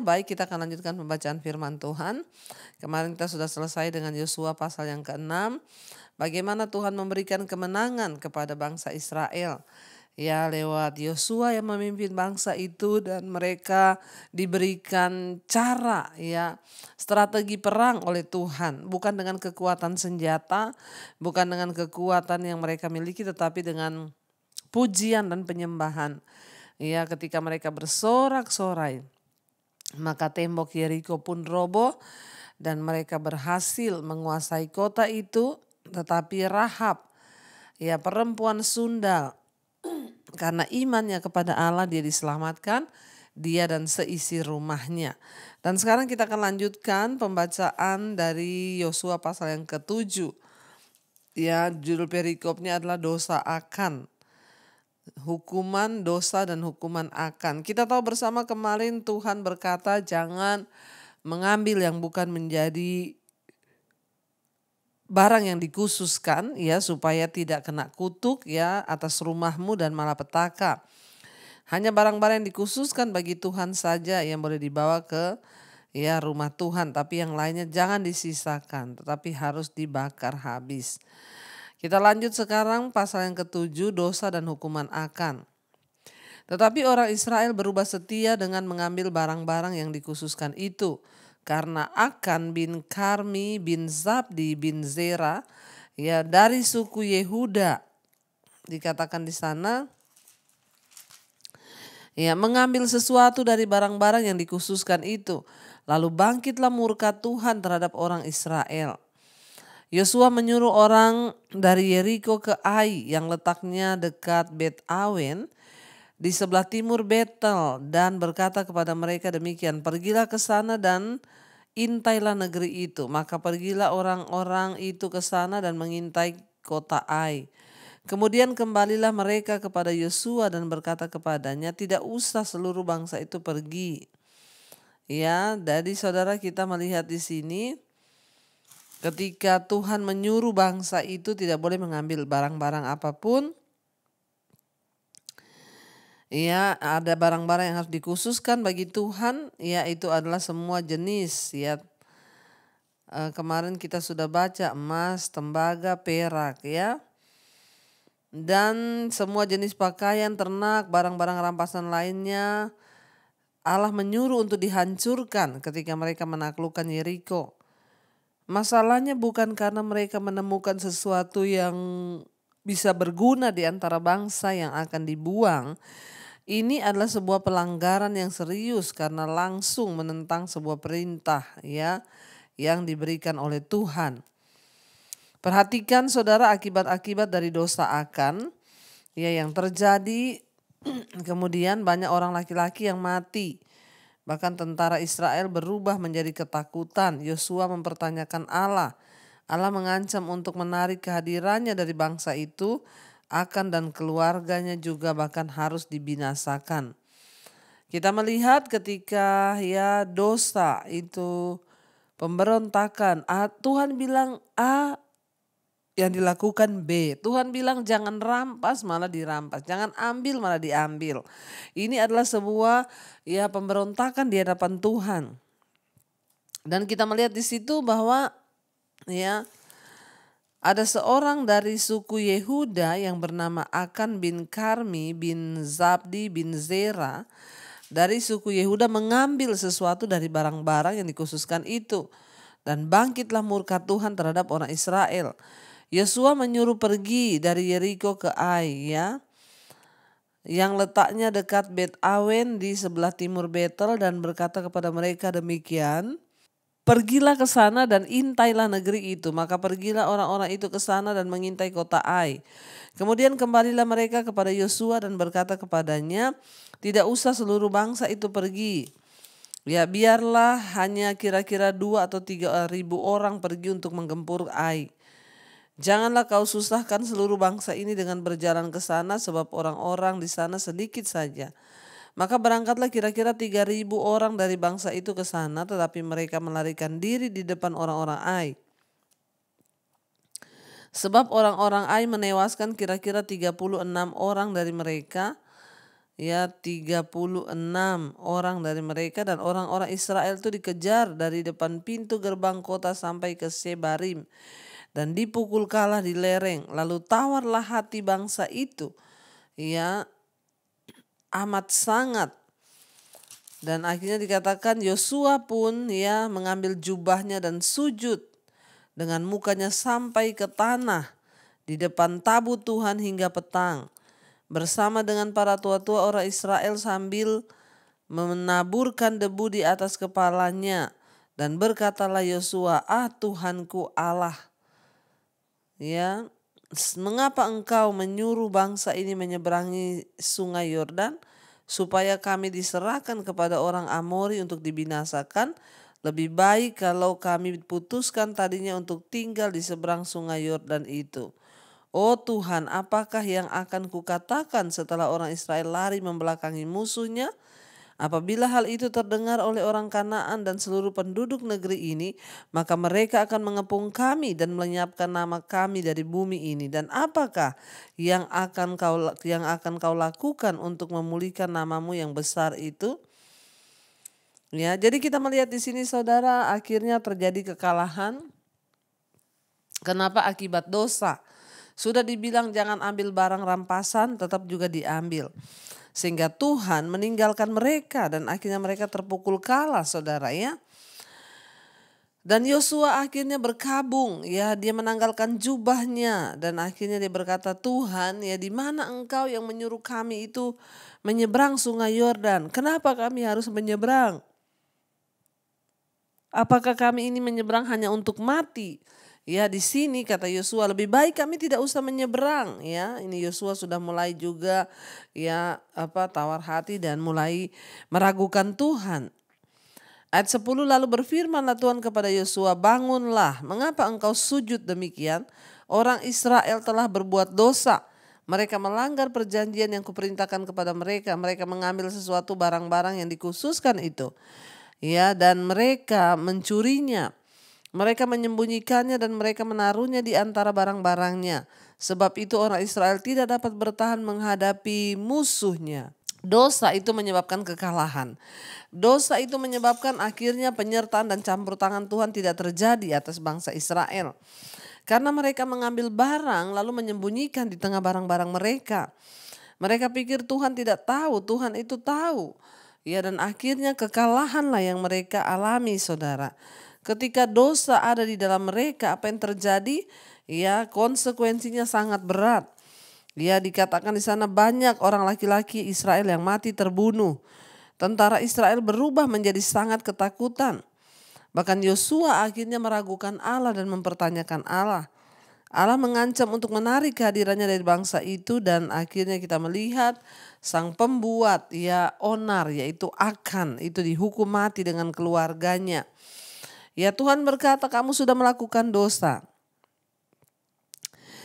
Baik, kita akan lanjutkan pembacaan firman Tuhan. Kemarin kita sudah selesai dengan Yosua pasal yang ke-6. Bagaimana Tuhan memberikan kemenangan kepada bangsa Israel. Ya, lewat Yosua yang memimpin bangsa itu, dan mereka diberikan cara, ya, strategi perang oleh Tuhan, bukan dengan kekuatan senjata, bukan dengan kekuatan yang mereka miliki, tetapi dengan pujian dan penyembahan. Ya, ketika mereka bersorak-sorai, maka tembok Yeriko pun roboh dan mereka berhasil menguasai kota itu. Tetapi Rahab, ya, perempuan sundal, karena imannya kepada Allah dia diselamatkan, dia dan seisi rumahnya. Dan sekarang kita akan lanjutkan pembacaan dari Yosua pasal yang ke-7. Ya, judul perikopnya adalah dosa akan. Hukuman dosa dan hukuman akan. Kita tahu bersama kemarin Tuhan berkata jangan mengambil yang bukan menjadi barang yang dikhususkan, ya, supaya tidak kena kutuk, ya, atas rumahmu dan malapetaka. Hanya barang-barang yang dikhususkan bagi Tuhan saja yang boleh dibawa ke, ya, rumah Tuhan, tapi yang lainnya jangan disisakan, tetapi harus dibakar habis. Kita lanjut sekarang pasal yang ke-7, dosa dan hukuman akan. Tetapi orang Israel berubah setia dengan mengambil barang-barang yang dikhususkan itu. Karena Akan bin Karmi bin Zabdi bin Zera, ya, dari suku Yehuda, dikatakan di sana, ya, mengambil sesuatu dari barang-barang yang dikhususkan itu. Lalu bangkitlah murka Tuhan terhadap orang Israel. Yosua menyuruh orang dari Yeriko ke Ai yang letaknya dekat Bet Awen di sebelah timur Betel, dan berkata kepada mereka demikian, pergilah ke sana dan intailah negeri itu. Maka pergilah orang-orang itu ke sana dan mengintai kota Ai. Kemudian kembalilah mereka kepada Yosua dan berkata kepadanya, tidak usah seluruh bangsa itu pergi. Ya, jadi saudara, kita melihat di sini ketika Tuhan menyuruh bangsa itu tidak boleh mengambil barang-barang apapun. Ya, ada barang-barang yang harus dikhususkan bagi Tuhan, ya, itu adalah semua jenis, ya. Kemarin kita sudah baca emas, tembaga, perak, ya. Dan semua jenis pakaian, ternak, barang-barang rampasan lainnya Allah menyuruh untuk dihancurkan ketika mereka menaklukkan Yeriko. Masalahnya bukan karena mereka menemukan sesuatu yang bisa berguna di antara bangsa yang akan dibuang. Ini adalah sebuah pelanggaran yang serius karena langsung menentang sebuah perintah, ya, yang diberikan oleh Tuhan. Perhatikan saudara akibat-akibat dari dosa akan, ya, yang terjadi. Kemudian banyak orang laki-laki yang mati. Bahkan tentara Israel berubah menjadi ketakutan. Yosua mempertanyakan Allah. Allah mengancam untuk menarik kehadirannya dari bangsa itu. Akan dan keluarganya juga bahkan harus dibinasakan. Kita melihat ketika, ya, dosa itu pemberontakan, Tuhan bilang A, yang dilakukan B. Tuhan bilang jangan rampas, malah dirampas. Jangan ambil, malah diambil. Ini adalah sebuah, ya, pemberontakan di hadapan Tuhan. Dan kita melihat di situ bahwa, ya, ada seorang dari suku Yehuda yang bernama Akan bin Karmi bin Zabdi bin Zera dari suku Yehuda mengambil sesuatu dari barang-barang yang dikhususkan itu. Dan bangkitlah murka Tuhan terhadap orang Israel. Yosua menyuruh pergi dari Yeriko ke Ai, ya, yang letaknya dekat Bet Awen di sebelah timur Betel, dan berkata kepada mereka demikian, pergilah ke sana dan intailah negeri itu. Maka pergilah orang-orang itu ke sana dan mengintai kota Ai. Kemudian kembalilah mereka kepada Yosua dan berkata kepadanya, tidak usah seluruh bangsa itu pergi. Ya, biarlah hanya kira-kira 2 atau 3 ribu orang pergi untuk menggempur Ai. Janganlah kau susahkan seluruh bangsa ini dengan berjalan ke sana, sebab orang-orang di sana sedikit saja. Maka berangkatlah kira-kira 3.000 orang dari bangsa itu ke sana, tetapi mereka melarikan diri di depan orang-orang Ai. Sebab orang-orang Ai menewaskan kira-kira 36 orang dari mereka, ya 36 orang dari mereka, dan orang-orang Israel itu dikejar dari depan pintu gerbang kota sampai ke Sebarim dan dipukul kalah di lereng. Lalu tawarlah hati bangsa itu ya amat sangat, dan akhirnya dikatakan Yosua pun ya mengambil jubahnya dan sujud dengan mukanya sampai ke tanah di depan tabut Tuhan hingga petang, bersama dengan para tua-tua orang Israel sambil menaburkan debu di atas kepalanya. Dan berkatalah Yosua, Tuhanku Allah, ya, mengapa engkau menyuruh bangsa ini menyeberangi sungai Yordan, supaya kami diserahkan kepada orang Amori untuk dibinasakan? Lebih baik kalau kami putuskan tadinya untuk tinggal di seberang sungai Yordan itu. Oh Tuhan, apakah yang akan kukatakan setelah orang Israel lari membelakangi musuhnya? Apabila hal itu terdengar oleh orang Kanaan dan seluruh penduduk negeri ini, maka mereka akan mengepung kami dan melenyapkan nama kami dari bumi ini. Dan apakah yang akan kau lakukan untuk memulihkan namamu yang besar itu? Ya, jadi kita melihat di sini saudara, akhirnya terjadi kekalahan. Kenapa? Akibat dosa. Sudah dibilang jangan ambil barang rampasan, tetap juga diambil. Sehingga Tuhan meninggalkan mereka dan akhirnya mereka terpukul kalah saudara ya. Dan Yosua akhirnya berkabung ya, dia menanggalkan jubahnya dan akhirnya dia berkata, Tuhan ya, di mana engkau yang menyuruh kami itu menyeberang sungai Yordan? Kenapa kami harus menyeberang? Apakah kami ini menyeberang hanya untuk mati? Ya, di sini kata Yosua, lebih baik kami tidak usah menyeberang ya. Ini Yosua sudah mulai juga ya tawar hati dan mulai meragukan Tuhan. Ayat 10, lalu berfirmanlah Tuhan kepada Yosua, bangunlah, mengapa engkau sujud demikian? Orang Israel telah berbuat dosa. Mereka melanggar perjanjian yang kuperintahkan kepada mereka. Mereka mengambil sesuatu barang-barang yang dikhususkan itu. Ya, dan mereka mencurinya. Mereka menyembunyikannya dan mereka menaruhnya di antara barang-barangnya. Sebab itu orang Israel tidak dapat bertahan menghadapi musuhnya. Dosa itu menyebabkan kekalahan. Dosa itu menyebabkan akhirnya penyertaan dan campur tangan Tuhan tidak terjadi atas bangsa Israel. Karena mereka mengambil barang lalu menyembunyikan di tengah barang-barang mereka. Mereka pikir Tuhan tidak tahu, Tuhan itu tahu. Ya, dan akhirnya kekalahanlah yang mereka alami saudara. Ketika dosa ada di dalam mereka, apa yang terjadi? Ya, konsekuensinya sangat berat. Ya, dikatakan di sana banyak orang laki-laki Israel yang mati terbunuh. Tentara Israel berubah menjadi sangat ketakutan. Bahkan Yosua akhirnya meragukan Allah dan mempertanyakan Allah. Allah mengancam untuk menarik kehadirannya dari bangsa itu, dan akhirnya kita melihat sang pembuat ya onar yaitu Akan itu dihukum mati dengan keluarganya. Ya, Tuhan berkata, kamu sudah melakukan dosa.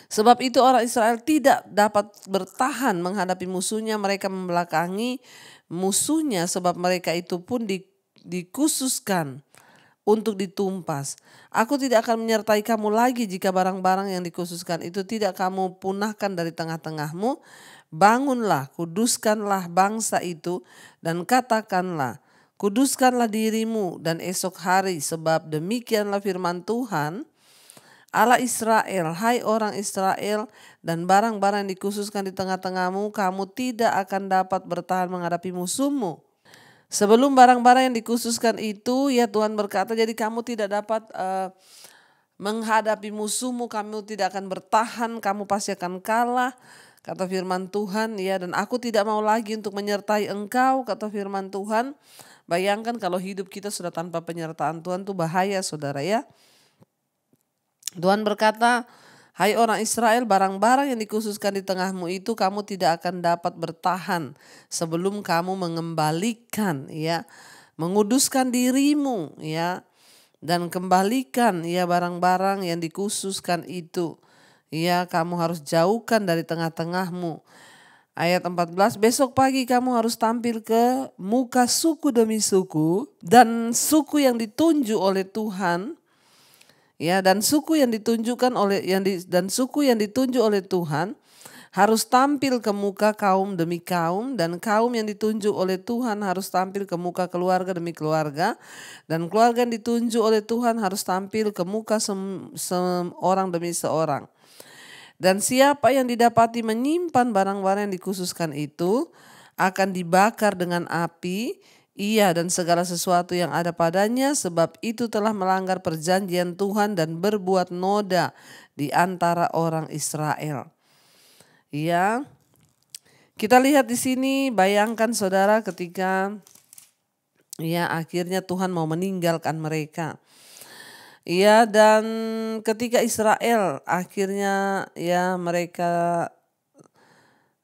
Sebab itu orang Israel tidak dapat bertahan menghadapi musuhnya. Mereka membelakangi musuhnya sebab mereka itu pun dikhususkan untuk ditumpas. Aku tidak akan menyertai kamu lagi jika barang-barang yang dikhususkan itu tidak kamu punahkan dari tengah-tengahmu. Bangunlah, kuduskanlah bangsa itu dan katakanlah, kuduskanlah dirimu dan esok hari, sebab demikianlah firman Tuhan Allah Israel, hai orang Israel, dan barang-barang yang dikhususkan di tengah-tengahmu, kamu tidak akan dapat bertahan menghadapi musuhmu. Sebelum barang-barang yang dikhususkan itu, ya Tuhan berkata, jadi kamu tidak dapat menghadapi musuhmu, kamu tidak akan bertahan, kamu pasti akan kalah. Kata firman Tuhan, ya, dan aku tidak mau lagi untuk menyertai engkau, kata firman Tuhan. Bayangkan kalau hidup kita sudah tanpa penyertaan Tuhan, itu bahaya saudara ya. Tuhan berkata, hai orang Israel, barang-barang yang dikhususkan di tengahmu itu kamu tidak akan dapat bertahan sebelum kamu mengembalikan ya, menguduskan dirimu ya, dan kembalikan ya barang-barang yang dikhususkan itu. Ya, kamu harus jauhkan dari tengah-tengahmu. Ayat 14, besok pagi kamu harus tampil ke muka suku demi suku, dan suku yang ditunjuk oleh Tuhan, ya, dan suku yang ditunjuk oleh Tuhan harus tampil ke muka kaum demi kaum, dan kaum yang ditunjuk oleh Tuhan harus tampil ke muka keluarga demi keluarga, dan keluarga yang ditunjuk oleh Tuhan harus tampil ke muka seorang demi seorang. Dan siapa yang didapati menyimpan barang-barang yang dikhususkan itu akan dibakar dengan api, ia dan segala sesuatu yang ada padanya, sebab itu telah melanggar perjanjian Tuhan dan berbuat noda di antara orang Israel. Ya, kita lihat di sini, bayangkan saudara ketika akhirnya Tuhan mau meninggalkan mereka. Dan ketika Israel akhirnya mereka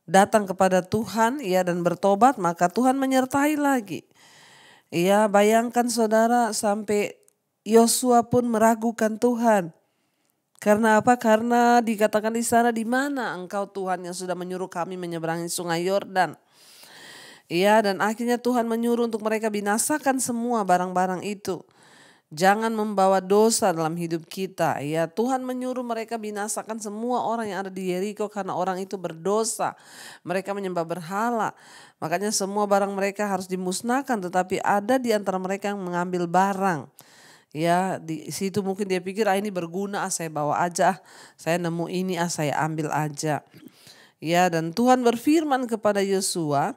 datang kepada Tuhan dan bertobat, maka Tuhan menyertai lagi. Bayangkan saudara, sampai Yosua pun meragukan Tuhan. Karena apa? Karena dikatakan di sana, di mana engkau Tuhan yang sudah menyuruh kami menyeberangi sungai Yordan. Dan akhirnya Tuhan menyuruh untuk mereka binasakan semua barang-barang itu. Jangan membawa dosa dalam hidup kita. Tuhan menyuruh mereka binasakan semua orang yang ada di Yeriko karena orang itu berdosa. Mereka menyembah berhala. Makanya semua barang mereka harus dimusnahkan, tetapi ada di antara mereka yang mengambil barang. Di situ mungkin dia pikir ini berguna, saya bawa aja, saya nemu ini, saya ambil aja. Dan Tuhan berfirman kepada Yosua,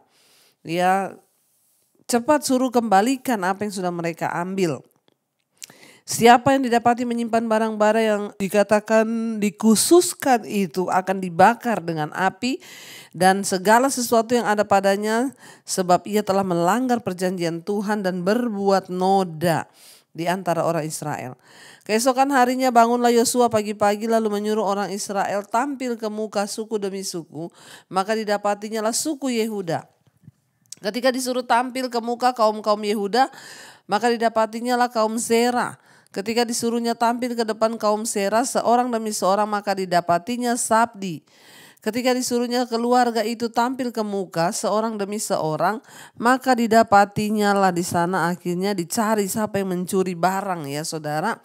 cepat suruh kembalikan apa yang sudah mereka ambil. Siapa yang didapati menyimpan barang-barang yang dikatakan dikhususkan itu akan dibakar dengan api, dan segala sesuatu yang ada padanya, sebab ia telah melanggar perjanjian Tuhan dan berbuat noda di antara orang Israel. Keesokan harinya bangunlah Yosua pagi-pagi, lalu menyuruh orang Israel tampil ke muka suku demi suku, maka didapatinya lah suku Yehuda. Ketika disuruh tampil ke muka kaum-kaum Yehuda, maka didapatinya lah kaum Zerah. Ketika disuruhnya tampil ke depan kaum Zerah seorang demi seorang, maka didapatinya Sabdi. Ketika disuruhnya keluarga itu tampil ke muka seorang demi seorang, maka didapatinya lah di sana akhirnya dicari siapa yang mencuri barang saudara.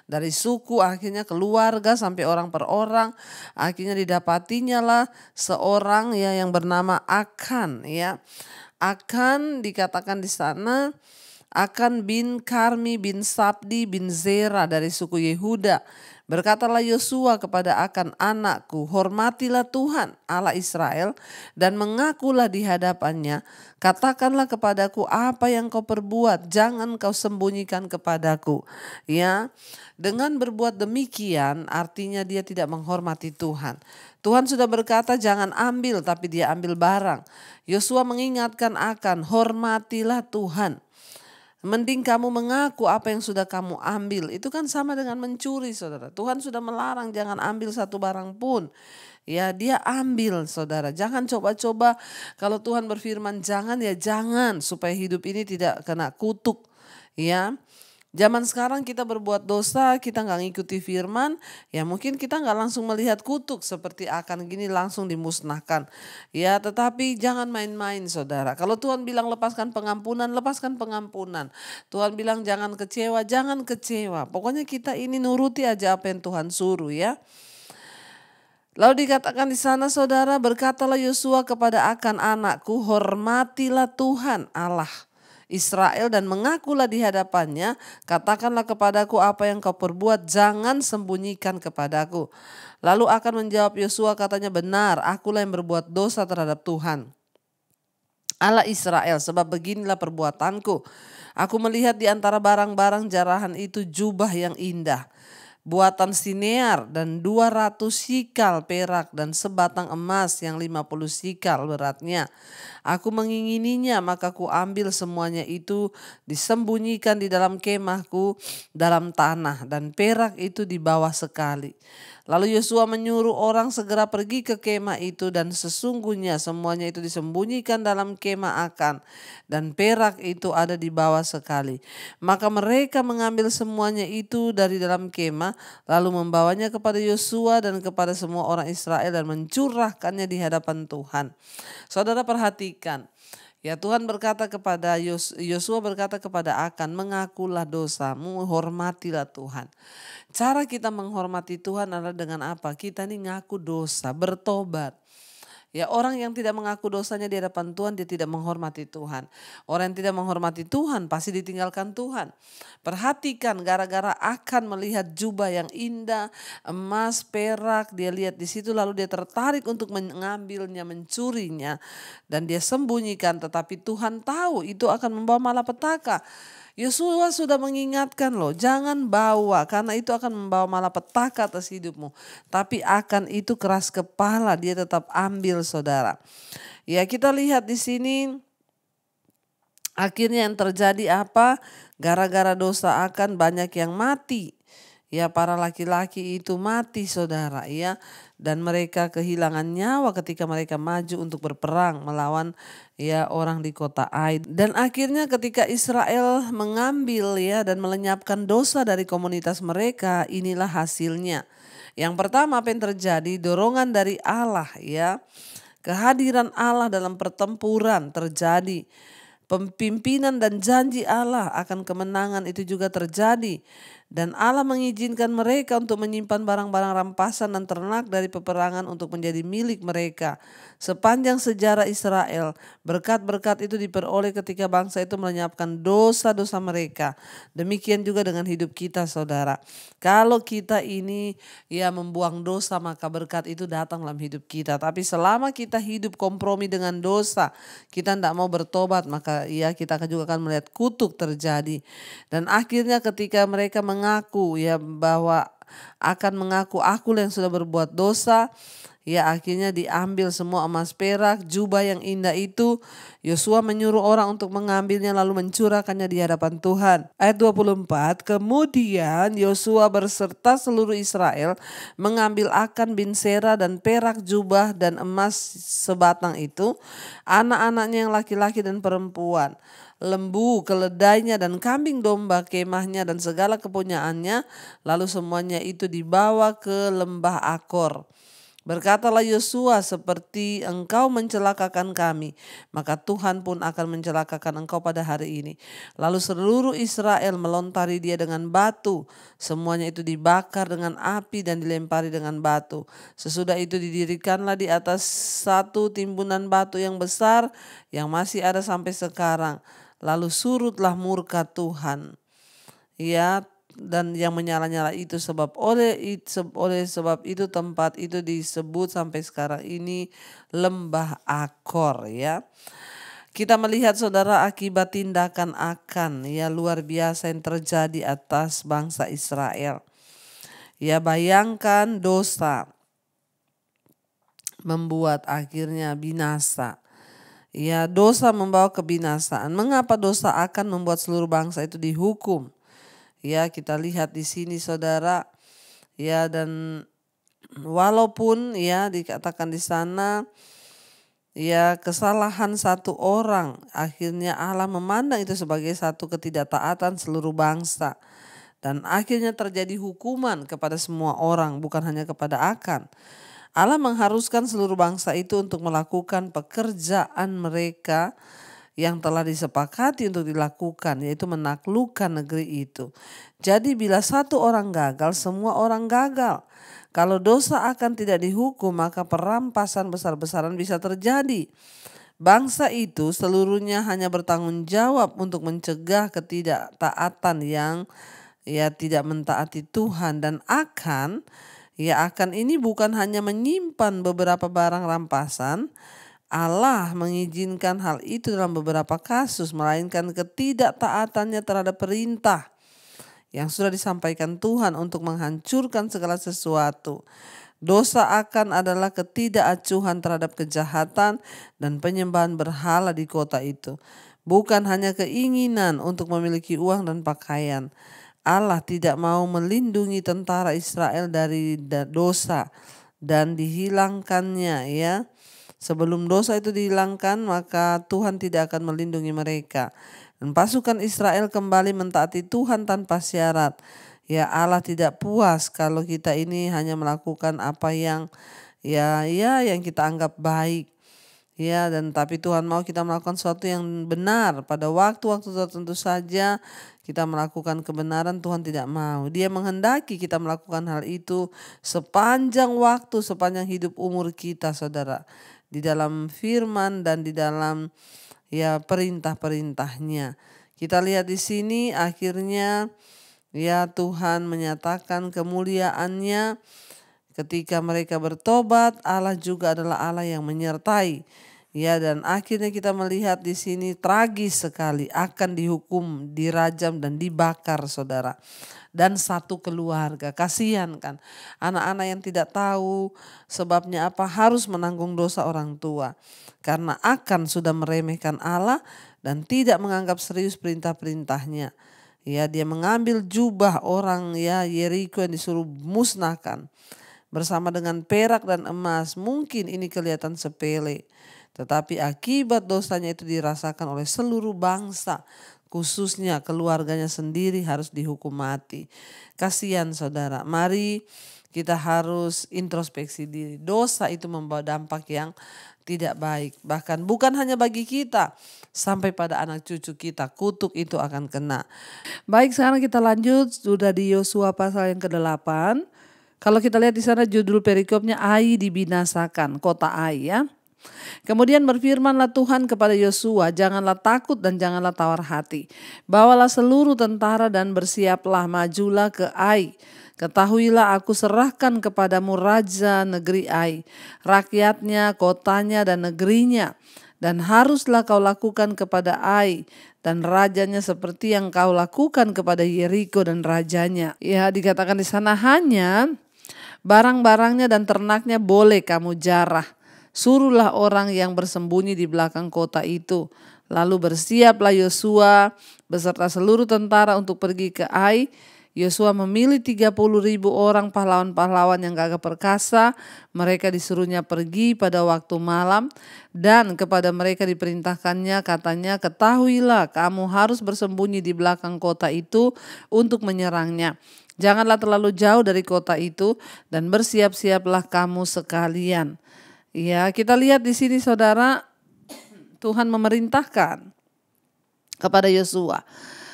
Dari suku akhirnya keluarga sampai orang per orang, akhirnya didapatinya lah seorang yang bernama Akan. Akan dikatakan di sana, Akan bin Karmi bin Sabdi bin Zera dari suku Yehuda. Berkatalah Yosua kepada Akan, anakku, hormatilah Tuhan Allah Israel dan mengakulah di hadapannya. Katakanlah kepadaku apa yang kau perbuat, jangan kau sembunyikan kepadaku. Dengan berbuat demikian artinya dia tidak menghormati Tuhan. Tuhan sudah berkata jangan ambil, tapi dia ambil barang. Yosua mengingatkan Akan, hormatilah Tuhan. Mending kamu mengaku apa yang sudah kamu ambil. Itu kan sama dengan mencuri, saudara. Tuhan sudah melarang jangan ambil satu barang pun. Dia ambil, saudara. Jangan coba-coba, kalau Tuhan berfirman jangan, jangan, supaya hidup ini tidak kena kutuk. Zaman sekarang kita berbuat dosa, kita gak ngikuti firman, mungkin kita gak langsung melihat kutuk seperti Akan gini langsung dimusnahkan. Tetapi jangan main-main, saudara. Kalau Tuhan bilang lepaskan pengampunan, lepaskan pengampunan. Tuhan bilang jangan kecewa, jangan kecewa. Pokoknya kita ini nuruti aja apa yang Tuhan suruh. Lalu dikatakan di sana, saudara, berkatalah Yosua kepada Akan, anakku, hormatilah Tuhan Allah Israel dan mengakulah di hadapannya. Katakanlah kepadaku apa yang kau perbuat, jangan sembunyikan kepadaku. Lalu Akan menjawab Yosua, katanya, benar, akulah yang berbuat dosa terhadap Tuhan Allah Israel, sebab beginilah perbuatanku. Aku melihat di antara barang-barang jarahan itu jubah yang indah, buatan Sinear, dan 200 sikal perak, dan sebatang emas yang 50 sikal beratnya. Aku mengingininya, maka ku ambil semuanya itu, disembunyikan di dalam kemahku dalam tanah, dan perak itu di bawah sekali. Lalu Yosua menyuruh orang segera pergi ke kemah itu, dan sesungguhnya semuanya itu disembunyikan dalam kemah Akan, dan perak itu ada di bawah sekali. Maka mereka mengambil semuanya itu dari dalam kemah, lalu membawanya kepada Yosua dan kepada semua orang Israel dan mencurahkannya di hadapan Tuhan. Saudara perhatikan, Tuhan berkata kepada Yosua, berkata kepada Akan, mengakulah dosamu, hormatilah Tuhan. Cara kita menghormati Tuhan adalah dengan apa? Kita ini ngaku dosa, bertobat. Ya, orang yang tidak mengaku dosanya di hadapan Tuhan, dia tidak menghormati Tuhan. Orang yang tidak menghormati Tuhan pasti ditinggalkan Tuhan. Perhatikan, gara-gara akan melihat jubah yang indah, emas, perak, dia lihat di situ lalu dia tertarik untuk mengambilnya, mencurinya, dan dia sembunyikan. Tetapi Tuhan tahu itu akan membawa malapetaka. Yosua sudah mengingatkan loh, jangan bawa karena itu akan membawa malapetaka atas hidupmu. Tapi akan itu keras kepala, dia tetap ambil, saudara. Ya, kita lihat di sini akhirnya yang terjadi apa? Gara-gara dosa akan banyak yang mati. Ya, para laki-laki itu mati, saudara, ya. Dan mereka kehilangan nyawa ketika mereka maju untuk berperang melawan ya orang di kota Ai. Dan akhirnya ketika Israel mengambil ya dan melenyapkan dosa dari komunitas mereka, inilah hasilnya. Yang pertama apa yang terjadi? Dorongan dari Allah, ya. Kehadiran Allah dalam pertempuran terjadi. Pimpinan dan janji Allah akan kemenangan itu juga terjadi. Dan Allah mengizinkan mereka untuk menyimpan barang-barang rampasan dan ternak dari peperangan untuk menjadi milik mereka. Sepanjang sejarah Israel, berkat-berkat itu diperoleh ketika bangsa itu melenyapkan dosa-dosa mereka. Demikian juga dengan hidup kita, saudara. Kalau kita ini ya membuang dosa, maka berkat itu datang dalam hidup kita. Tapi selama kita hidup kompromi dengan dosa, kita tidak mau bertobat, maka ya kita juga akan melihat kutuk terjadi. Dan akhirnya ketika mereka mengaku ya bahwa akan mengaku aku yang sudah berbuat dosa, ya akhirnya diambil semua emas perak, jubah yang indah itu. Yosua menyuruh orang untuk mengambilnya lalu mencurahkannya di hadapan Tuhan. Ayat 24, kemudian Yosua berserta seluruh Israel mengambil Akan bin Sera dan perak, jubah dan emas sebatang itu, anak-anaknya yang laki-laki dan perempuan, lembu, keledainya dan kambing domba, kemahnya dan segala kepunyaannya, lalu semuanya itu dibawa ke lembah Akor. Berkatalah Yosua, seperti engkau mencelakakan kami, maka Tuhan pun akan mencelakakan engkau pada hari ini. Lalu seluruh Israel melontari dia dengan batu. Semuanya itu dibakar dengan api dan dilempari dengan batu. Sesudah itu didirikanlah di atas satu timbunan batu yang besar yang masih ada sampai sekarang. Lalu surutlah murka Tuhan. Ya, dan yang menyala-nyala itu oleh sebab itu tempat itu disebut sampai sekarang ini lembah Akor, ya. Kita melihat, saudara, akibat tindakan Akan ya luar biasa yang terjadi atas bangsa Israel. Ya, bayangkan dosa membuat akhirnya binasa. Ya, dosa membawa kebinasaan. Mengapa dosa akan membuat seluruh bangsa itu dihukum? Ya, kita lihat di sini, saudara. Ya, dan walaupun ya dikatakan di sana ya kesalahan satu orang, akhirnya Allah memandang itu sebagai satu ketidaktaatan seluruh bangsa. Dan akhirnya terjadi hukuman kepada semua orang, bukan hanya kepada Akan. Allah mengharuskan seluruh bangsa itu untuk melakukan pekerjaan mereka yang telah disepakati untuk dilakukan, yaitu menaklukkan negeri itu. Jadi bila satu orang gagal, semua orang gagal. Kalau dosa akan tidak dihukum, maka perampasan besar-besaran bisa terjadi. Bangsa itu seluruhnya hanya bertanggung jawab untuk mencegah ketidaktaatan yang ya tidak mentaati Tuhan. Dan Akan ini bukan hanya menyimpan beberapa barang rampasan. Allah mengizinkan hal itu dalam beberapa kasus, melainkan ketidaktaatannya terhadap perintah yang sudah disampaikan Tuhan untuk menghancurkan segala sesuatu. Dosa Akan adalah ketidakacuhan terhadap kejahatan dan penyembahan berhala di kota itu. Bukan hanya keinginan untuk memiliki uang dan pakaian. Allah tidak mau melindungi tentara Israel dari dosa dan dihilangkannya, ya. Sebelum dosa itu dihilangkan, maka Tuhan tidak akan melindungi mereka. Dan pasukan Israel kembali mentaati Tuhan tanpa syarat. Ya, Allah tidak puas kalau kita ini hanya melakukan apa yang yang kita anggap baik. Ya, dan tapi Tuhan mau kita melakukan sesuatu yang benar pada waktu-waktu tertentu saja. Kita melakukan kebenaran, Tuhan tidak mau. Dia menghendaki kita melakukan hal itu sepanjang waktu, sepanjang hidup umur kita, saudara. di dalam firman dan di dalam ya perintah-perintahnya. Kita lihat di sini akhirnya ya Tuhan menyatakan kemuliaannya ketika mereka bertobat. Allah juga adalah Allah yang menyertai. Ya, dan akhirnya kita melihat di sini tragis sekali akan dihukum, dirajam dan dibakar saudara. Dan satu keluarga, kasihan kan anak-anak yang tidak tahu sebabnya apa harus menanggung dosa orang tua. Karena akan sudah meremehkan Allah dan tidak menganggap serius perintah-perintahnya. Ya, dia mengambil jubah orang ya Yeriko yang disuruh musnahkan bersama dengan perak dan emas. Mungkin ini kelihatan sepele, tetapi akibat dosanya itu dirasakan oleh seluruh bangsa, khususnya keluarganya sendiri harus dihukum mati. Kasihan saudara, mari kita harus introspeksi diri. Dosa itu membawa dampak yang tidak baik. Bahkan bukan hanya bagi kita, sampai pada anak cucu kita, kutuk itu akan kena. Baik, sekarang kita lanjut, sudah di Yosua pasal yang ke-8. Kalau kita lihat di sana judul perikopnya Ai dibinasakan, kota Ai ya. Kemudian berfirmanlah Tuhan kepada Yosua, janganlah takut dan janganlah tawar hati. Bawalah seluruh tentara dan bersiaplah, majulah ke Ai. Ketahuilah aku serahkan kepadamu raja negeri Ai, rakyatnya, kotanya dan negerinya. Dan haruslah kau lakukan kepada Ai dan rajanya seperti yang kau lakukan kepada Yeriko dan rajanya. Ya, dikatakan di sana hanya barang-barangnya dan ternaknya boleh kamu jarah. Suruhlah orang yang bersembunyi di belakang kota itu. Lalu bersiaplah Yosua beserta seluruh tentara untuk pergi ke Ai. Yosua memilih 30.000 orang pahlawan-pahlawan yang gagah perkasa. Mereka disuruhnya pergi pada waktu malam. Dan kepada mereka diperintahkannya katanya, ketahuilah kamu harus bersembunyi di belakang kota itu untuk menyerangnya. Janganlah terlalu jauh dari kota itu dan bersiap-siaplah kamu sekalian. Ya, kita lihat di sini saudara, Tuhan memerintahkan kepada Yosua.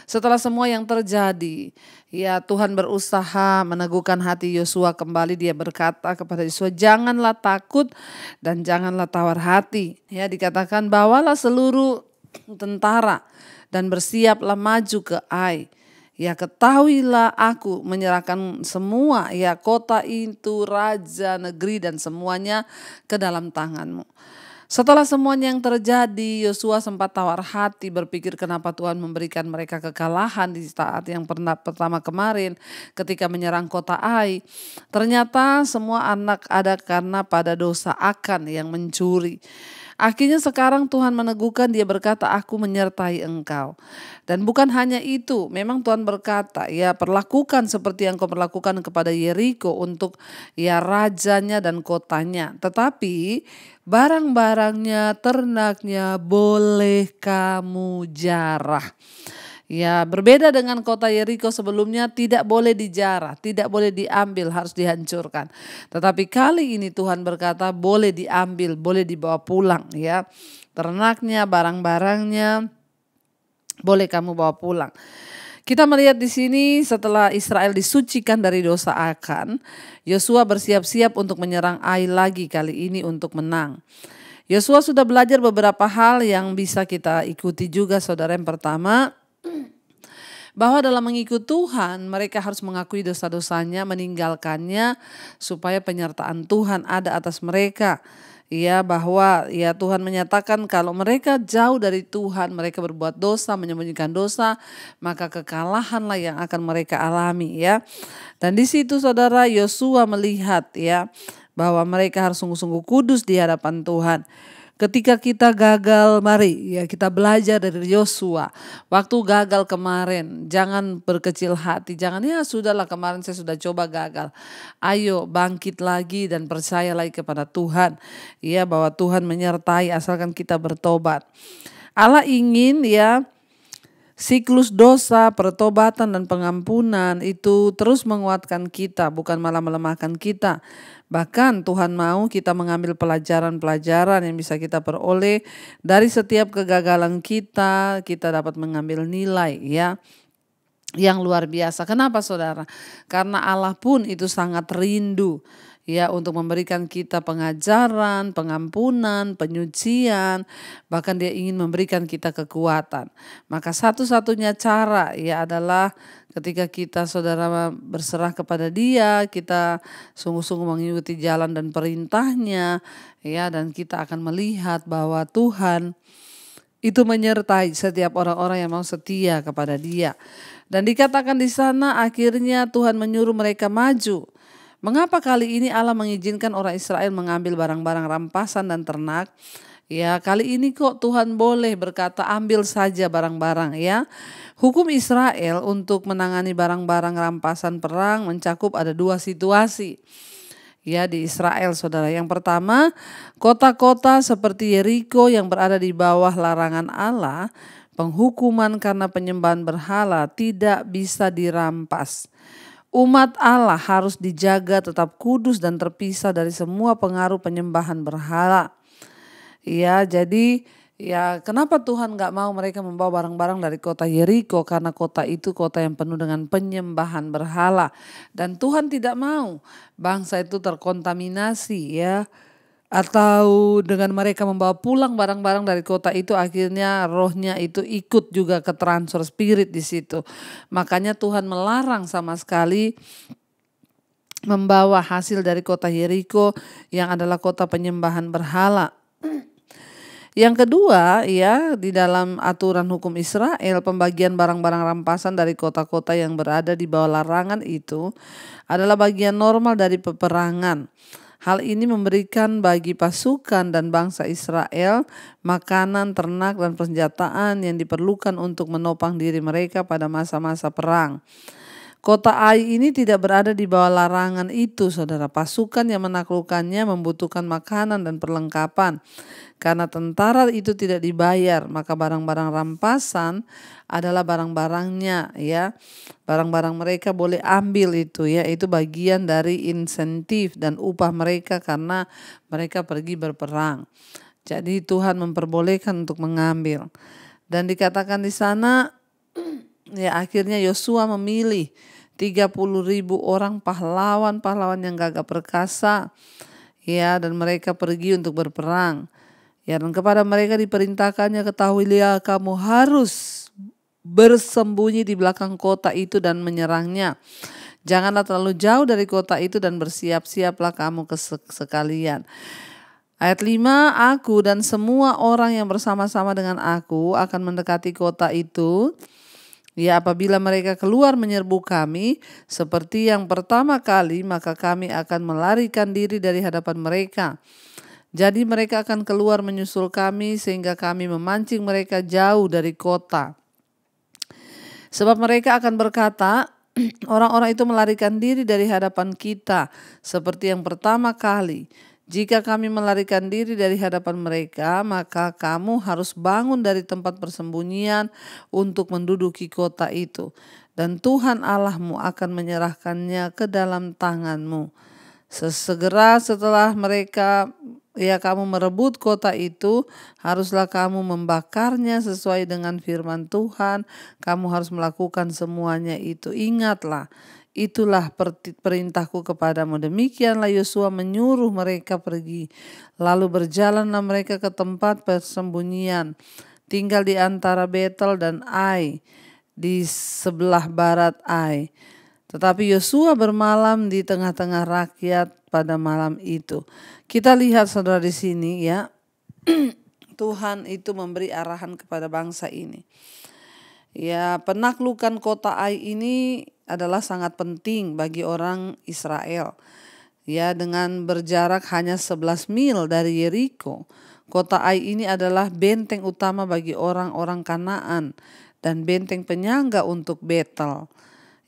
Setelah semua yang terjadi, ya Tuhan berusaha meneguhkan hati Yosua kembali. Dia berkata kepada Yosua, janganlah takut dan janganlah tawar hati. Ya, dikatakan bawalah seluruh tentara dan bersiaplah maju ke Ai. Ya, ketahuilah aku menyerahkan semua ya kota itu, raja, negeri dan semuanya ke dalam tanganmu. Setelah semuanya yang terjadi, Yosua sempat tawar hati berpikir kenapa Tuhan memberikan mereka kekalahan di saat yang pertama kemarin ketika menyerang kota Ai. Ternyata semua anak ada karena pada dosa Akan yang mencuri. Akhirnya sekarang Tuhan meneguhkan, dia berkata aku menyertai engkau. Dan bukan hanya itu, memang Tuhan berkata ya perlakukan seperti yang kau perlakukan kepada Yeriko untuk ya rajanya dan kotanya. Tetapi barang-barangnya, ternaknya boleh kamu jarah. Ya, berbeda dengan kota Yeriko sebelumnya, tidak boleh dijarah, tidak boleh diambil, harus dihancurkan. Tetapi kali ini Tuhan berkata boleh diambil, boleh dibawa pulang ya. Ternaknya, barang-barangnya boleh kamu bawa pulang. Kita melihat di sini setelah Israel disucikan dari dosa Akan, Yosua bersiap-siap untuk menyerang Ai lagi, kali ini untuk menang. Yosua sudah belajar beberapa hal yang bisa kita ikuti juga saudara. Yang pertama, bahwa dalam mengikut Tuhan mereka harus mengakui dosa-dosanya, meninggalkannya supaya penyertaan Tuhan ada atas mereka. Ya, bahwa ya Tuhan menyatakan kalau mereka jauh dari Tuhan, mereka berbuat dosa, menyembunyikan dosa, maka kekalahanlah yang akan mereka alami ya. Dan di situ saudara, Yosua melihat ya bahwa mereka harus sungguh-sungguh kudus di hadapan Tuhan. Ketika kita gagal, mari ya kita belajar dari Yosua. Waktu gagal kemarin, jangan berkecil hati. Jangan ya sudahlah kemarin saya sudah coba gagal. Ayo bangkit lagi dan percaya lagi kepada Tuhan. Ya, bahwa Tuhan menyertai asalkan kita bertobat. Allah ingin ya siklus dosa, pertobatan dan pengampunan itu terus menguatkan kita, bukan malah melemahkan kita. Bahkan Tuhan mau kita mengambil pelajaran-pelajaran yang bisa kita peroleh dari setiap kegagalan kita dapat mengambil nilai ya yang luar biasa. Kenapa saudara? Karena Allah pun itu sangat rindu ya, untuk memberikan kita pengajaran, pengampunan, penyucian, bahkan dia ingin memberikan kita kekuatan. Maka satu-satunya cara ya adalah ketika kita saudara berserah kepada dia, kita sungguh-sungguh mengikuti jalan dan perintahnya, ya, dan kita akan melihat bahwa Tuhan itu menyertai setiap orang-orang yang mau setia kepada dia. Dan dikatakan di sana akhirnya Tuhan menyuruh mereka maju. Mengapa kali ini Allah mengizinkan orang Israel mengambil barang-barang rampasan dan ternak? Ya, kali ini kok Tuhan boleh berkata ambil saja barang-barang ya. Hukum Israel untuk menangani barang-barang rampasan perang mencakup ada 2 situasi. Ya, di Israel saudara. Yang pertama, kota-kota seperti Yeriko yang berada di bawah larangan Allah, penghukuman karena penyembahan berhala tidak bisa dirampas. Umat Allah harus dijaga tetap kudus dan terpisah dari semua pengaruh penyembahan berhala. Ya, jadi ya, kenapa Tuhan gak mau mereka membawa barang-barang dari kota Yeriko? Karena kota itu kota yang penuh dengan penyembahan berhala. Dan Tuhan tidak mau bangsa itu terkontaminasi ya. Atau dengan mereka membawa pulang barang-barang dari kota itu, akhirnya rohnya itu ikut juga ke transfer spirit di situ. Makanya Tuhan melarang sama sekali membawa hasil dari kota Yeriko yang adalah kota penyembahan berhala. Yang kedua ya, di dalam aturan hukum Israel, pembagian barang-barang rampasan dari kota-kota yang berada di bawah larangan itu adalah bagian normal dari peperangan. Hal ini memberikan bagi pasukan dan bangsa Israel makanan, ternak, dan persenjataan yang diperlukan untuk menopang diri mereka pada masa-masa perang. Kota Ai ini tidak berada di bawah larangan itu, saudara. Pasukan yang menaklukkannya membutuhkan makanan dan perlengkapan. Karena tentara itu tidak dibayar, maka barang-barang rampasan adalah barang-barangnya ya. Barang-barang mereka boleh ambil itu ya, itu bagian dari insentif dan upah mereka karena mereka pergi berperang. Jadi Tuhan memperbolehkan untuk mengambil. Dan dikatakan di sana ya, akhirnya Yosua memilih 30.000 orang pahlawan-pahlawan yang gagah perkasa ya, dan mereka pergi untuk berperang. Ya, dan kepada mereka diperintahkannya, ketahuilah kamu harus bersembunyi di belakang kota itu dan menyerangnya. Janganlah terlalu jauh dari kota itu dan bersiap-siaplah kamu sekalian. Ayat 5, aku dan semua orang yang bersama-sama dengan aku akan mendekati kota itu. Ya, apabila mereka keluar menyerbu kami seperti yang pertama kali, maka kami akan melarikan diri dari hadapan mereka. Jadi mereka akan keluar menyusul kami sehingga kami memancing mereka jauh dari kota. Sebab mereka akan berkata, orang-orang itu melarikan diri dari hadapan kita seperti yang pertama kali. Jika kami melarikan diri dari hadapan mereka, maka kamu harus bangun dari tempat persembunyian untuk menduduki kota itu. Dan Tuhan Allahmu akan menyerahkannya ke dalam tanganmu. Sesegera setelah mereka ya kamu merebut kota itu, haruslah kamu membakarnya sesuai dengan firman Tuhan. Kamu harus melakukan semuanya itu. Ingatlah, itulah perintahku kepadamu. Demikianlah Yosua menyuruh mereka pergi. Lalu berjalanlah mereka ke tempat persembunyian, tinggal di antara Betel dan Ai, di sebelah barat Ai. Tetapi Yosua bermalam di tengah-tengah rakyat pada malam itu. Kita lihat saudara di sini ya, Tuhan itu memberi arahan kepada bangsa ini. Ya, penaklukan kota Ai ini adalah sangat penting bagi orang Israel. Ya, dengan berjarak hanya 11 mil dari Yeriko, kota Ai ini adalah benteng utama bagi orang-orang Kanaan dan benteng penyangga untuk Betel.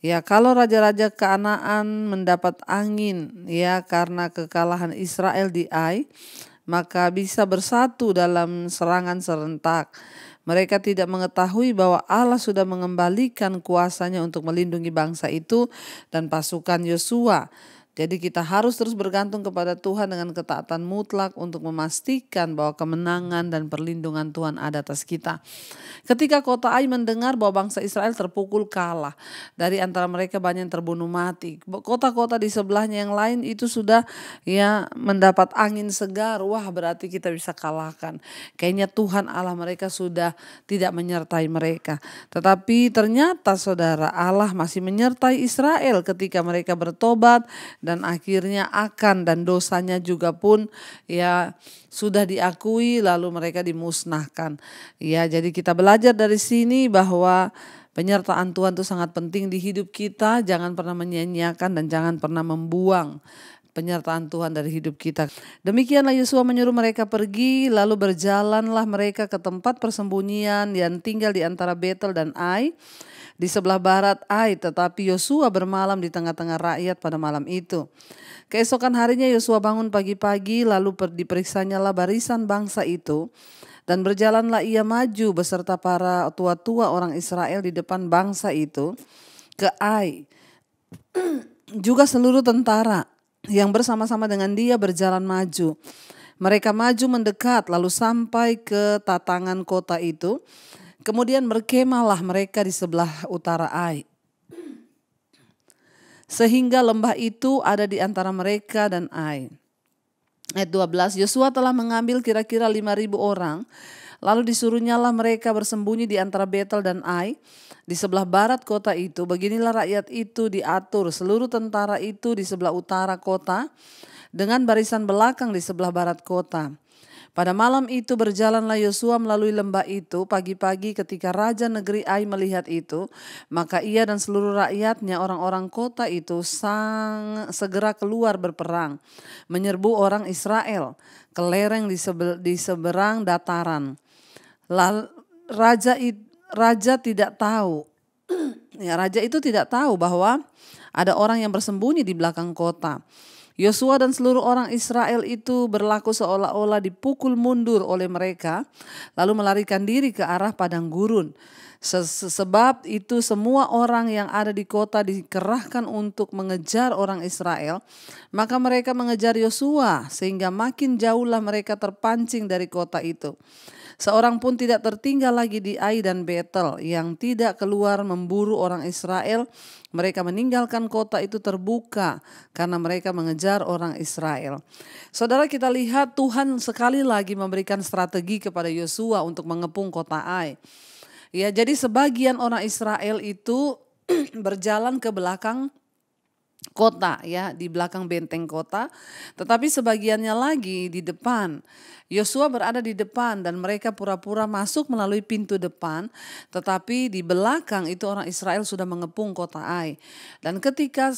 Ya, kalau raja-raja Kanaan mendapat angin ya karena kekalahan Israel di Ai, maka bisa bersatu dalam serangan serentak. Mereka tidak mengetahui bahwa Allah sudah mengembalikan kuasanya untuk melindungi bangsa itu dan pasukan Yosua. Jadi kita harus terus bergantung kepada Tuhan dengan ketaatan mutlak untuk memastikan bahwa kemenangan dan perlindungan Tuhan ada atas kita. Ketika kota Ai mendengar bahwa bangsa Israel terpukul kalah, dari antara mereka banyak yang terbunuh mati. Kota-kota di sebelahnya yang lain itu sudah mendapat angin segar. Wah, berarti kita bisa kalahkan. Kayaknya Tuhan Allah mereka sudah tidak menyertai mereka. Tetapi ternyata saudara, Allah masih menyertai Israel ketika mereka bertobat dan akhirnya dan dosanya juga pun sudah diakui lalu mereka dimusnahkan. Jadi kita belajar dari sini bahwa penyertaan Tuhan itu sangat penting di hidup kita. Jangan pernah menyia-nyiakan dan jangan pernah membuang penyertaan Tuhan dari hidup kita. Demikianlah Yosua menyuruh mereka pergi, lalu berjalanlah mereka ke tempat persembunyian yang tinggal di antara Betel dan Ai, di sebelah barat Ai. Tetapi Yosua bermalam di tengah-tengah rakyat pada malam itu. Keesokan harinya Yosua bangun pagi-pagi, lalu diperiksanyalah barisan bangsa itu, dan berjalanlah ia maju beserta para tua-tua orang Israel di depan bangsa itu ke Ai. Juga seluruh tentara yang bersama-sama dengan dia berjalan maju. Mereka maju mendekat lalu sampai ke tatangan kota itu. Kemudian berkemahlah mereka di sebelah utara Ai. Sehingga lembah itu ada di antara mereka dan Ai. Ayat 12, Yosua telah mengambil kira-kira 5.000 orang. Lalu disuruhnyalah mereka bersembunyi di antara Betel dan Ai, di sebelah barat kota itu. Beginilah rakyat itu diatur, seluruh tentara itu di sebelah utara kota, dengan barisan belakang di sebelah barat kota. Pada malam itu berjalanlah Yosua melalui lembah itu pagi-pagi. Ketika raja negeri Ai melihat itu, maka ia dan seluruh rakyatnya, orang-orang kota itu, segera keluar berperang, menyerbu orang Israel ke lereng di seberang dataran. Lalu raja tidak tahu, raja itu tidak tahu bahwa ada orang yang bersembunyi di belakang kota. Yosua dan seluruh orang Israel itu berlaku seolah-olah dipukul mundur oleh mereka, lalu melarikan diri ke arah padang gurun. Sebab itu semua orang yang ada di kota dikerahkan untuk mengejar orang Israel. Maka mereka mengejar Yosua sehingga makin jauhlah mereka terpancing dari kota itu. Seorang pun tidak tertinggal lagi di Ai dan Betel yang tidak keluar memburu orang Israel. Mereka meninggalkan kota itu terbuka karena mereka mengejar orang Israel. Saudara, kita lihat Tuhan sekali lagi memberikan strategi kepada Yosua untuk mengepung kota Ai. Jadi sebagian orang Israel itu berjalan ke belakang kota, di belakang benteng kota, tetapi sebagiannya lagi di depan. Yosua berada di depan dan mereka pura-pura masuk melalui pintu depan, tetapi di belakang itu orang Israel sudah mengepung kota Ai. Dan ketika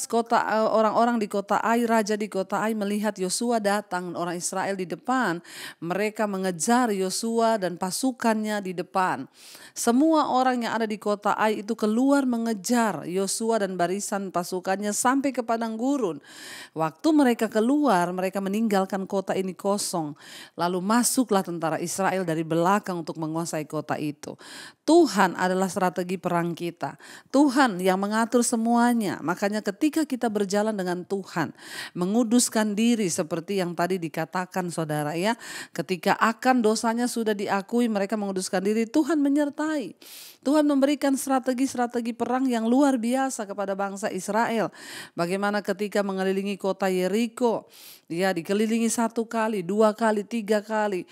orang-orang di kota Ai, raja di kota Ai melihat Yosua datang, orang Israel di depan, mereka mengejar Yosua dan pasukannya di depan. Semua orang yang ada di kota Ai itu keluar mengejar Yosua dan barisan pasukannya sampai ke padang gurun. Waktu mereka keluar, mereka meninggalkan kota ini kosong. Lalu masuklah tentara Israel dari belakang untuk menguasai kota itu. Tuhan adalah strategi perang kita. Tuhan yang mengatur semuanya. Makanya ketika kita berjalan dengan Tuhan, menguduskan diri seperti yang tadi dikatakan saudara ketika dosanya sudah diakui, mereka menguduskan diri, Tuhan menyertai. Tuhan memberikan strategi-strategi perang yang luar biasa kepada bangsa Israel. Bagaimana ketika mengelilingi kota Yeriko, dikelilingi 1 kali, 2 kali, 3 kali.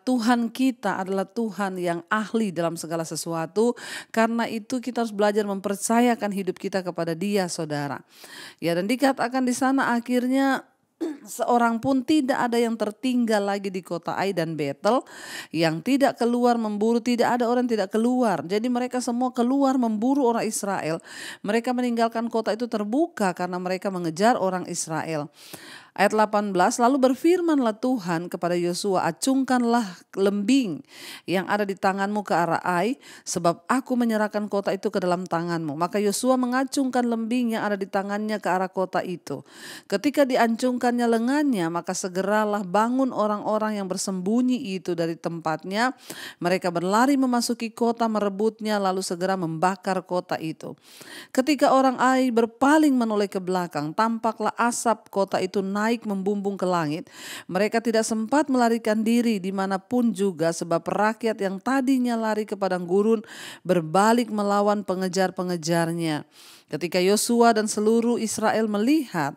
Tuhan kita adalah Tuhan yang ahli dalam segala sesuatu. Karena itu kita harus belajar mempercayakan hidup kita kepada Dia, saudara. Dan dikatakan di sana akhirnya seorang pun tidak ada yang tertinggal lagi di kota Ai dan Betel, yang tidak keluar memburu, tidak ada orang yang tidak keluar. Jadi mereka semua keluar memburu orang Israel. Mereka meninggalkan kota itu terbuka karena mereka mengejar orang Israel. Ayat 18, lalu berfirmanlah Tuhan kepada Yosua, acungkanlah lembing yang ada di tanganmu ke arah Ai, sebab aku menyerahkan kota itu ke dalam tanganmu. Maka Yosua mengacungkan lembing yang ada di tangannya ke arah kota itu. Ketika diancungkannya lengannya, maka segeralah bangun orang-orang yang bersembunyi itu dari tempatnya. Mereka berlari memasuki kota, merebutnya, lalu segera membakar kota itu. Ketika orang Ai berpaling menoleh ke belakang, tampaklah asap kota itu naik membumbung ke langit. Mereka tidak sempat melarikan diri dimanapun juga, sebab rakyat yang tadinya lari ke padang gurun berbalik melawan pengejar-pengejarnya. Ketika Yosua dan seluruh Israel melihat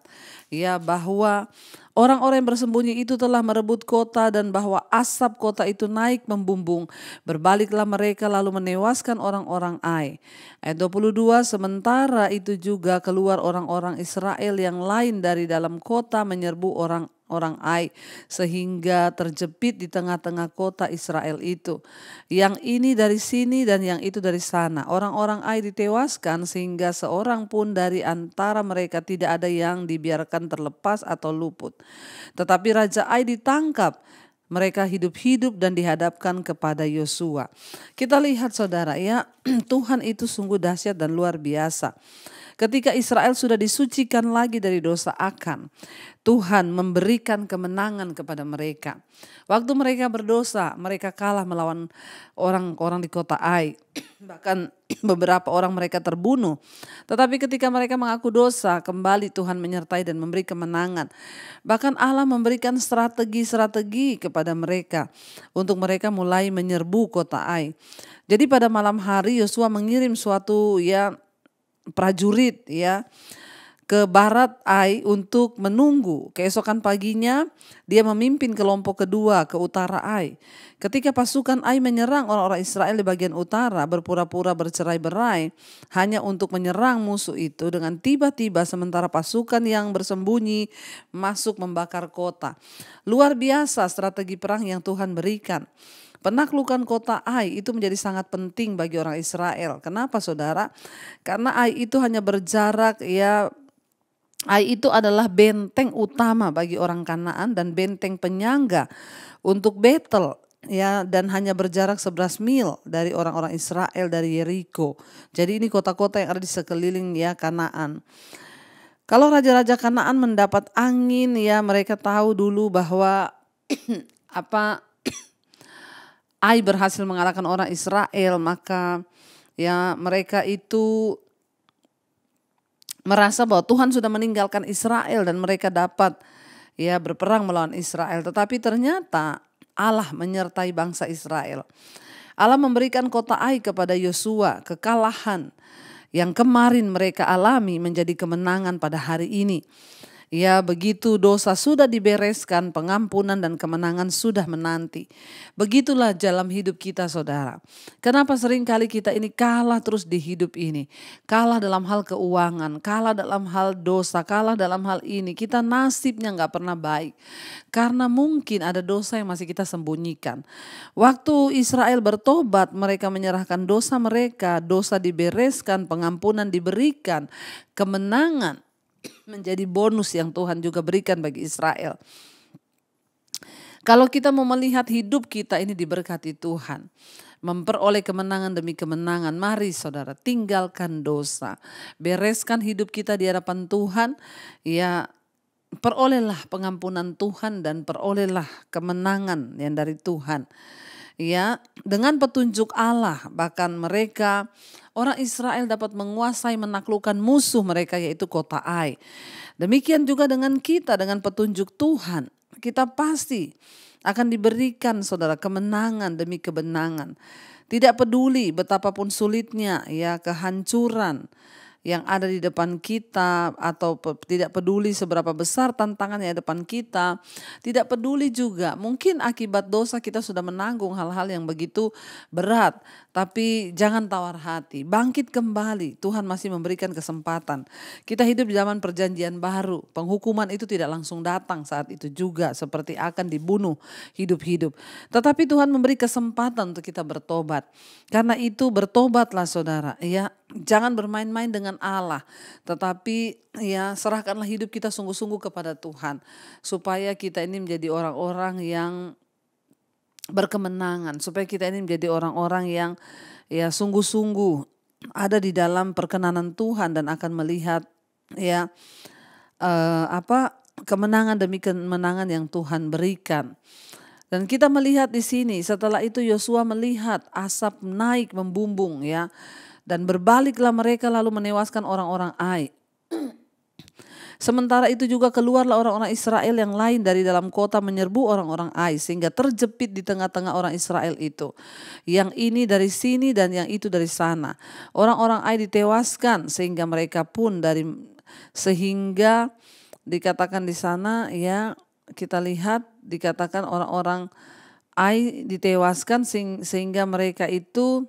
bahwa orang-orang yang bersembunyi itu telah merebut kota dan bahwa asap kota itu naik membumbung, berbaliklah mereka lalu menewaskan orang-orang Ai. Ayat 22, sementara itu juga keluar orang-orang Israel yang lain dari dalam kota menyerbu orang Ai, sehingga terjepit di tengah-tengah kota Israel itu. Yang ini dari sini dan yang itu dari sana. Orang-orang Ai ditewaskan sehingga seorang pun dari antara mereka tidak ada yang dibiarkan terlepas atau luput. Tetapi Raja Ai ditangkap. Mereka hidup-hidup dan dihadapkan kepada Yosua. Kita lihat saudara Tuhan itu sungguh dahsyat dan luar biasa. Ketika Israel sudah disucikan lagi dari dosa Akan, Tuhan memberikan kemenangan kepada mereka. Waktu mereka berdosa, mereka kalah melawan orang-orang di kota Ai. Bahkan beberapa orang mereka terbunuh. Tetapi ketika mereka mengaku dosa, kembali Tuhan menyertai dan memberi kemenangan. Bahkan Allah memberikan strategi-strategi kepada mereka untuk mereka mulai menyerbu kota Ai. Jadi pada malam hari Yosua mengirim suatu prajurit ke barat Ai untuk menunggu. Keesokan paginya dia memimpin kelompok kedua ke utara Ai. Ketika pasukan Ai menyerang orang-orang Israel di bagian utara, berpura-pura bercerai-berai hanya untuk menyerang musuh itu, dengan tiba-tiba sementara pasukan yang bersembunyi masuk membakar kota. Luar biasa strategi perang yang Tuhan berikan. Penaklukan kota Ai itu menjadi sangat penting bagi orang Israel. Kenapa saudara? Karena Ai itu hanya berjarak Ai itu adalah benteng utama bagi orang Kanaan dan benteng penyangga untuk Betel dan hanya berjarak 11 mil dari orang-orang Israel dari Yeriko. Jadi ini kota-kota yang ada di sekeliling Kanaan. Kalau raja-raja Kanaan mendapat angin mereka tahu dulu bahwa Ai berhasil mengalahkan orang Israel, maka mereka itu merasa bahwa Tuhan sudah meninggalkan Israel dan mereka dapat berperang melawan Israel. Tetapi ternyata Allah menyertai bangsa Israel. Allah memberikan kota Ai kepada Yosua, kekalahan yang kemarin mereka alami menjadi kemenangan pada hari ini. Begitu dosa sudah dibereskan, pengampunan dan kemenangan sudah menanti. Begitulah dalam hidup kita saudara. Kenapa seringkali kita ini kalah terus di hidup ini? Kalah dalam hal keuangan, kalah dalam hal dosa, kalah dalam hal ini. Kita nasibnya gak pernah baik. Karena mungkin ada dosa yang masih kita sembunyikan. Waktu Israel bertobat, mereka menyerahkan dosa mereka, dosa dibereskan, pengampunan diberikan, kemenangan menjadi bonus yang Tuhan juga berikan bagi Israel. Kalau kita mau melihat hidup kita ini diberkati Tuhan, memperoleh kemenangan demi kemenangan, mari saudara tinggalkan dosa, bereskan hidup kita di hadapan Tuhan, perolehlah pengampunan Tuhan dan perolehlah kemenangan yang dari Tuhan. Dengan petunjuk Allah, bahkan mereka orang Israel dapat menguasai, menaklukkan musuh mereka yaitu kota Ai. Demikian juga dengan kita, dengan petunjuk Tuhan, kita pasti akan diberikan saudara kemenangan demi kemenangan. Tidak peduli betapapun sulitnya kehancuran yang ada di depan kita, atau tidak peduli seberapa besar tantangan yang ada di depan kita, tidak peduli juga mungkin akibat dosa kita sudah menanggung hal-hal yang begitu berat, tapi jangan tawar hati, bangkit kembali. Tuhan masih memberikan kesempatan. Kita hidup di zaman perjanjian baru, penghukuman itu tidak langsung datang saat itu juga, seperti akan dibunuh hidup-hidup, tetapi Tuhan memberi kesempatan untuk kita bertobat. Karena itu bertobatlah saudara, jangan bermain-main dengan dengan Allah. Tetapi ya serahkanlah hidup kita sungguh-sungguh kepada Tuhan. Supaya kita ini menjadi orang-orang yang berkemenangan. Supaya kita ini menjadi orang-orang yang ya sungguh-sungguh ada di dalam perkenanan Tuhan dan akan melihat ya kemenangan demi kemenangan yang Tuhan berikan. Dan kita melihat di sini setelah itu Yosua melihat asap naik membumbung ya, dan berbaliklah mereka lalu menewaskan orang-orang Ai. Sementara itu juga keluarlah orang-orang Israel yang lain dari dalam kota menyerbu orang-orang Ai, sehingga terjepit di tengah-tengah orang Israel itu. Yang ini dari sini dan yang itu dari sana. Orang-orang Ai ditewaskan sehingga dikatakan di sana ya, kita lihat dikatakan orang-orang Ai ditewaskan sehingga mereka itu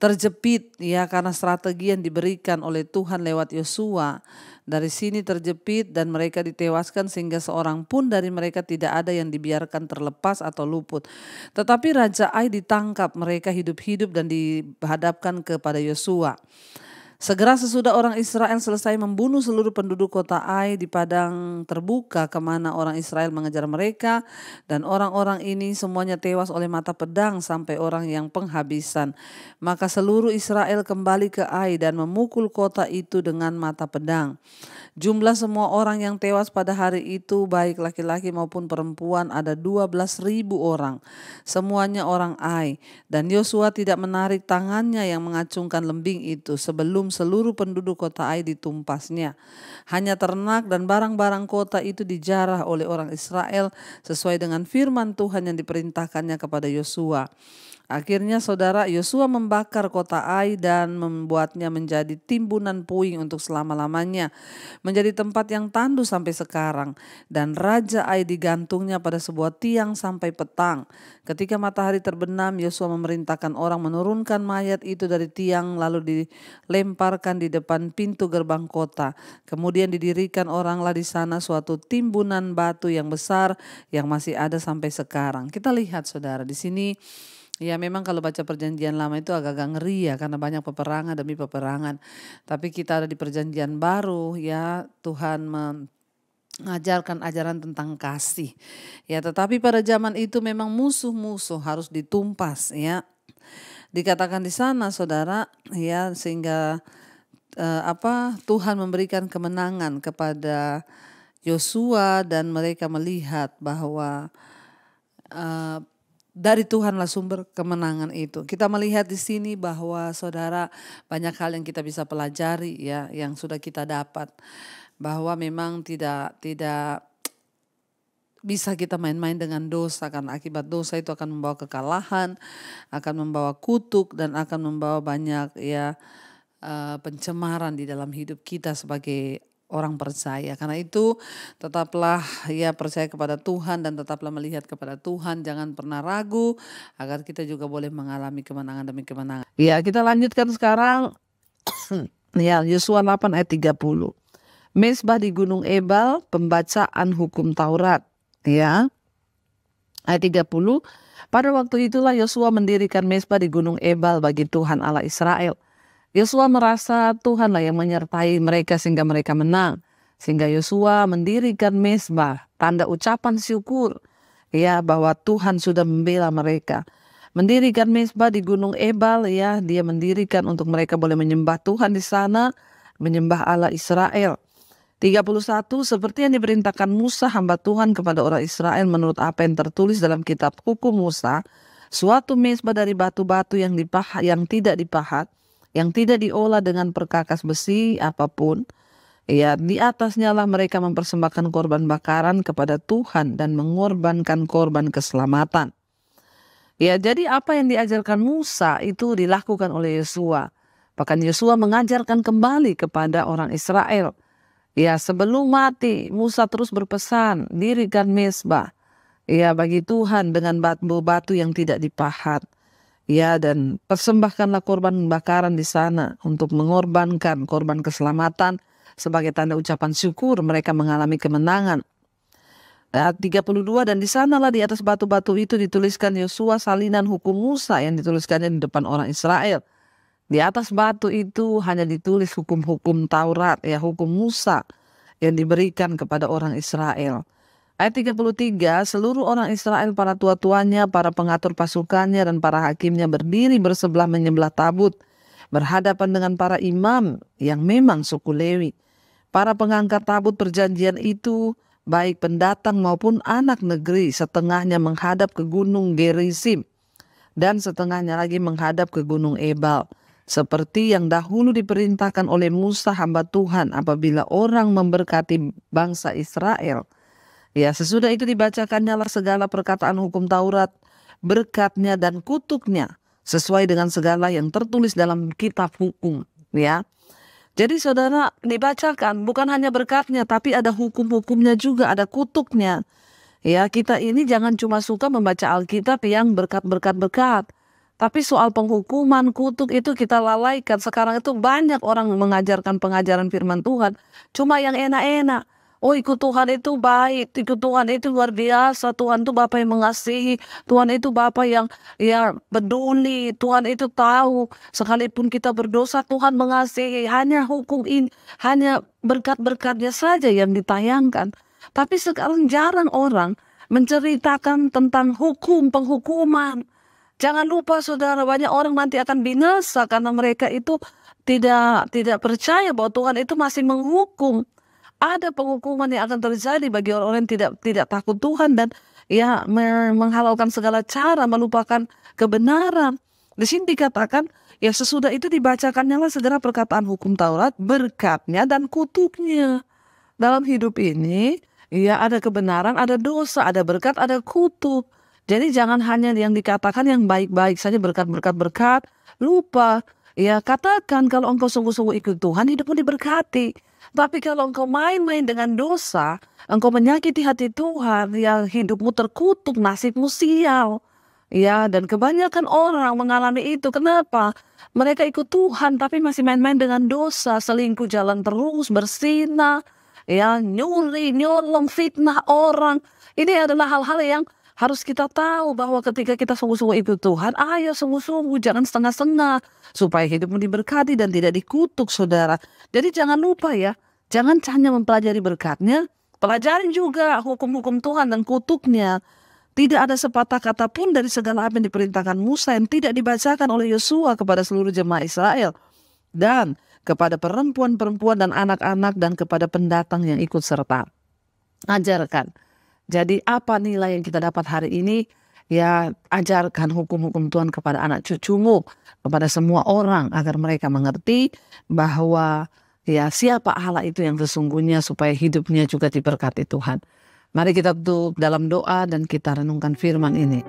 terjepit ya, karena strategi yang diberikan oleh Tuhan lewat Yosua. Dari sini terjepit dan mereka ditewaskan sehingga seorang pun dari mereka tidak ada yang dibiarkan terlepas atau luput. Tetapi Raja Ai ditangkap, mereka hidup-hidup dan dihadapkan kepada Yosua. Segera sesudah orang Israel selesai membunuh seluruh penduduk kota Ai di padang terbuka kemana orang Israel mengejar mereka, dan orang-orang ini semuanya tewas oleh mata pedang sampai orang yang penghabisan. Maka seluruh Israel kembali ke Ai dan memukul kota itu dengan mata pedang. Jumlah semua orang yang tewas pada hari itu baik laki-laki maupun perempuan ada 12.000 orang. Semuanya orang Ai. Dan Yosua tidak menarik tangannya yang mengacungkan lembing itu sebelum seluruh penduduk kota Ai ditumpasnya. Hanya ternak dan barang-barang kota itu dijarah oleh orang Israel sesuai dengan firman Tuhan yang diperintahkannya kepada Yosua. Akhirnya saudara, Yosua membakar kota Ai dan membuatnya menjadi timbunan puing untuk selama-lamanya, menjadi tempat yang tandu sampai sekarang. Dan Raja Ai digantungnya pada sebuah tiang sampai petang. Ketika matahari terbenam, Yosua memerintahkan orang menurunkan mayat itu dari tiang lalu dilemparkan di depan pintu gerbang kota. Kemudian didirikan oranglah di sana suatu timbunan batu yang besar yang masih ada sampai sekarang. Kita lihat saudara di sini. Ya memang kalau baca perjanjian lama itu agak-agak ngeri ya, karena banyak peperangan demi peperangan. Tapi kita ada di perjanjian baru ya, Tuhan mengajarkan ajaran tentang kasih. Ya tetapi pada zaman itu memang musuh-musuh harus ditumpas ya. Dikatakan di sana saudara ya, sehingga Tuhan memberikan kemenangan kepada Yosua dan mereka melihat bahwa dari Tuhanlah sumber kemenangan itu. Kita melihat di sini bahwa saudara banyak hal yang kita bisa pelajari ya, yang sudah kita dapat, bahwa memang tidak bisa kita main-main dengan dosa, karena akibat dosa itu akan membawa kekalahan, akan membawa kutuk dan akan membawa banyak ya pencemaran di dalam hidup kita sebagai orang percaya. Karena itu tetaplah ya percaya kepada Tuhan dan tetaplah melihat kepada Tuhan. Jangan pernah ragu agar kita juga boleh mengalami kemenangan demi kemenangan. Ya kita lanjutkan sekarang. Ya Yosua 8 ayat 30. Mezbah di Gunung Ebal, pembacaan hukum Taurat. Ya ayat 30. Pada waktu itulah Yosua mendirikan mezbah di Gunung Ebal bagi Tuhan Allah Israel. Yosua merasa Tuhanlah yang menyertai mereka sehingga mereka menang. Sehingga Yosua mendirikan mezbah, tanda ucapan syukur ya bahwa Tuhan sudah membela mereka. Mendirikan mezbah di Gunung Ebal ya, dia mendirikan untuk mereka boleh menyembah Tuhan di sana, menyembah Allah Israel. 31, seperti yang diperintahkan Musa hamba Tuhan kepada orang Israel menurut apa yang tertulis dalam kitab hukum Musa, suatu mezbah dari batu-batu yang tidak dipahat, yang tidak diolah dengan perkakas besi apapun, ya di atasnya lah mereka mempersembahkan korban bakaran kepada Tuhan dan mengorbankan korban keselamatan. Ya jadi apa yang diajarkan Musa itu dilakukan oleh Yosua. Bahkan Yosua mengajarkan kembali kepada orang Israel. Ya sebelum mati Musa terus berpesan, dirikan mezbah ya bagi Tuhan dengan batu-batu yang tidak dipahat. Ya dan persembahkanlah korban bakaran di sana untuk mengorbankan korban keselamatan sebagai tanda ucapan syukur mereka mengalami kemenangan. 32 dan di sanalah di atas batu-batu itu dituliskan Yosua salinan hukum Musa yang dituliskannya di depan orang Israel. Di atas batu itu hanya ditulis hukum-hukum Taurat, ya, hukum Musa yang diberikan kepada orang Israel. Ayat 33, seluruh orang Israel, para tua-tuanya, para pengatur pasukannya, dan para hakimnya berdiri bersebelah menyebelah tabut, berhadapan dengan para imam yang memang suku Lewi. Para pengangkat tabut perjanjian itu, baik pendatang maupun anak negeri, setengahnya menghadap ke gunung Gerizim, dan setengahnya lagi menghadap ke gunung Ebal. Seperti yang dahulu diperintahkan oleh Musa hamba Tuhan apabila orang memberkati bangsa Israel. Ya, sesudah itu dibacakannya lah segala perkataan hukum Taurat, berkatnya dan kutuknya, sesuai dengan segala yang tertulis dalam kitab hukum. Ya, jadi saudara, dibacakan bukan hanya berkatnya, tapi ada hukum-hukumnya juga, ada kutuknya. Ya, kita ini jangan cuma suka membaca Alkitab yang berkat-berkat-berkat. Tapi soal penghukuman, kutuk itu kita lalaikan. Sekarang itu banyak orang mengajarkan pengajaran firman Tuhan, cuma yang enak-enak. Oh, ikut Tuhan itu baik, ikut Tuhan itu luar biasa, Tuhan itu Bapa yang mengasihi, Tuhan itu Bapa yang peduli, Tuhan itu tahu sekalipun kita berdosa Tuhan mengasihi. Hanya hukum ini, hanya berkat-berkatnya saja yang ditayangkan. Tapi sekarang jarang orang menceritakan tentang hukum, penghukuman. Jangan lupa saudara, banyak orang nanti akan binasa karena mereka itu tidak percaya bahwa Tuhan itu masih menghukum. Ada penghukuman yang akan terjadi bagi orang-orang yang tidak takut Tuhan dan ya menghalalkan segala cara, melupakan kebenaran. Di sini dikatakan, ya sesudah itu dibacakannya lah segera perkataan hukum Taurat, berkatnya dan kutuknya. Dalam hidup ini, ya ada kebenaran, ada dosa, ada berkat, ada kutuk. Jadi jangan hanya yang dikatakan yang baik-baik saja, berkat-berkat-berkat. Lupa, ya katakan kalau engkau sungguh-sungguh ikut Tuhan, hidupmu diberkati. Tapi kalau engkau main-main dengan dosa, engkau menyakiti hati Tuhan, ya hidupmu terkutuk, nasibmu sial. Ya, dan kebanyakan orang mengalami itu. Kenapa? Mereka ikut Tuhan tapi masih main-main dengan dosa, selingkuh jalan terus, berzina, ya nyuri, nyolong, fitnah orang. Ini adalah hal-hal yang harus kita tahu bahwa ketika kita sungguh-sungguh ikut Tuhan, ayo sungguh-sungguh, jangan setengah-setengah, supaya hidupmu diberkati dan tidak dikutuk, saudara. Jadi jangan lupa ya, jangan hanya mempelajari berkatnya, pelajari juga hukum-hukum Tuhan dan kutuknya. Tidak ada sepatah kata pun dari segala apa yang diperintahkan Musa yang tidak dibacakan oleh Yosua kepada seluruh jemaah Israel, dan kepada perempuan-perempuan dan anak-anak, dan kepada pendatang yang ikut serta. Ajarkan. Jadi apa nilai yang kita dapat hari ini? Ya, ajarkan hukum-hukum Tuhan kepada anak cucumu, kepada semua orang, agar mereka mengerti bahwa ya siapa Allah itu yang sesungguhnya, supaya hidupnya juga diberkati Tuhan. Mari kita tutup dalam doa dan kita renungkan firman ini.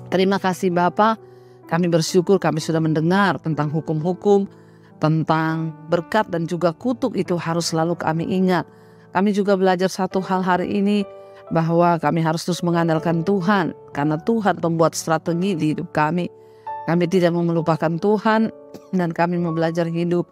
Terima kasih Bapa, kami bersyukur kami sudah mendengar tentang hukum-hukum, tentang berkat dan juga kutuk itu harus selalu kami ingat. Kami juga belajar satu hal hari ini, bahwa kami harus terus mengandalkan Tuhan, karena Tuhan membuat strategi di hidup kami. Kami tidak mau melupakan Tuhan, dan kami mau belajar hidup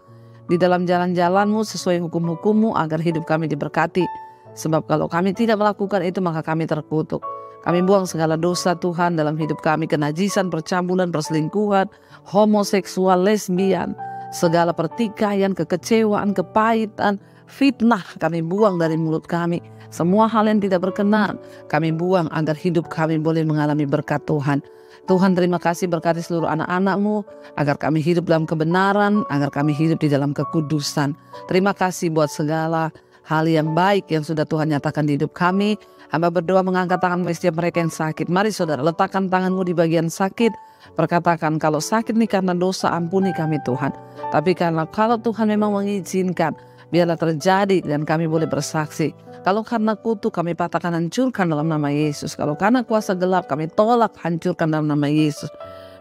di dalam jalan-jalan-Mu sesuai hukum-hukum-Mu, agar hidup kami diberkati. Sebab kalau kami tidak melakukan itu, maka kami terkutuk. Kami buang segala dosa Tuhan dalam hidup kami, kenajisan, percamburan, perselingkuhan, homoseksual, lesbian, segala pertikaian, kekecewaan, kepahitan, fitnah kami buang dari mulut kami. Semua hal yang tidak berkenan kami buang, agar hidup kami boleh mengalami berkat Tuhan. Tuhan, terima kasih, berkati seluruh anak-anak-Mu, agar kami hidup dalam kebenaran, agar kami hidup di dalam kekudusan. Terima kasih buat segala hal yang baik yang sudah Tuhan nyatakan di hidup kami. Hamba berdoa mengangkat tangan setiap mereka yang sakit. Mari saudara, letakkan tanganmu di bagian sakit. Perkatakan, kalau sakit ini karena dosa, ampuni kami Tuhan. Tapi kalau Tuhan memang mengizinkan, biarlah terjadi dan kami boleh bersaksi. Kalau karena kutuk, kami patahkan, hancurkan dalam nama Yesus. Kalau karena kuasa gelap, kami tolak, hancurkan dalam nama Yesus.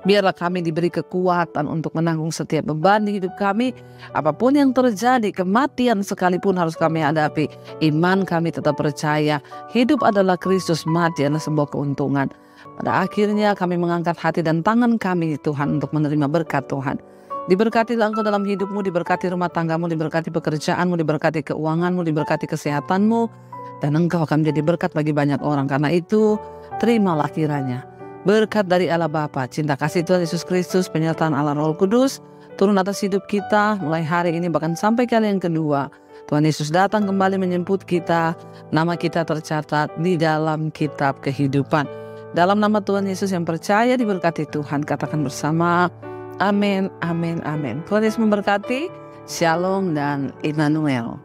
Biarlah kami diberi kekuatan untuk menanggung setiap beban di hidup kami. Apapun yang terjadi, kematian sekalipun harus kami hadapi, iman kami tetap percaya hidup adalah Kristus, mati adalah sebuah keuntungan. Pada akhirnya kami mengangkat hati dan tangan kami Tuhan untuk menerima berkat Tuhan. Diberkatilah Engkau dalam hidupmu, diberkati rumah tanggamu, diberkati pekerjaanmu, diberkati keuanganmu, diberkati kesehatanmu, dan Engkau akan menjadi berkat bagi banyak orang. Karena itu, terimalah kiranya berkat dari Allah Bapa, cinta kasih Tuhan Yesus Kristus, penyertaan Allah Roh Kudus turun atas hidup kita mulai hari ini bahkan sampai kali yang kedua. Tuhan Yesus datang kembali menjemput kita, nama kita tercatat di dalam kitab kehidupan. Dalam nama Tuhan Yesus yang percaya diberkati Tuhan, katakan bersama, amin, amin, amin. Tuhan Yesus memberkati, shalom dan Immanuel.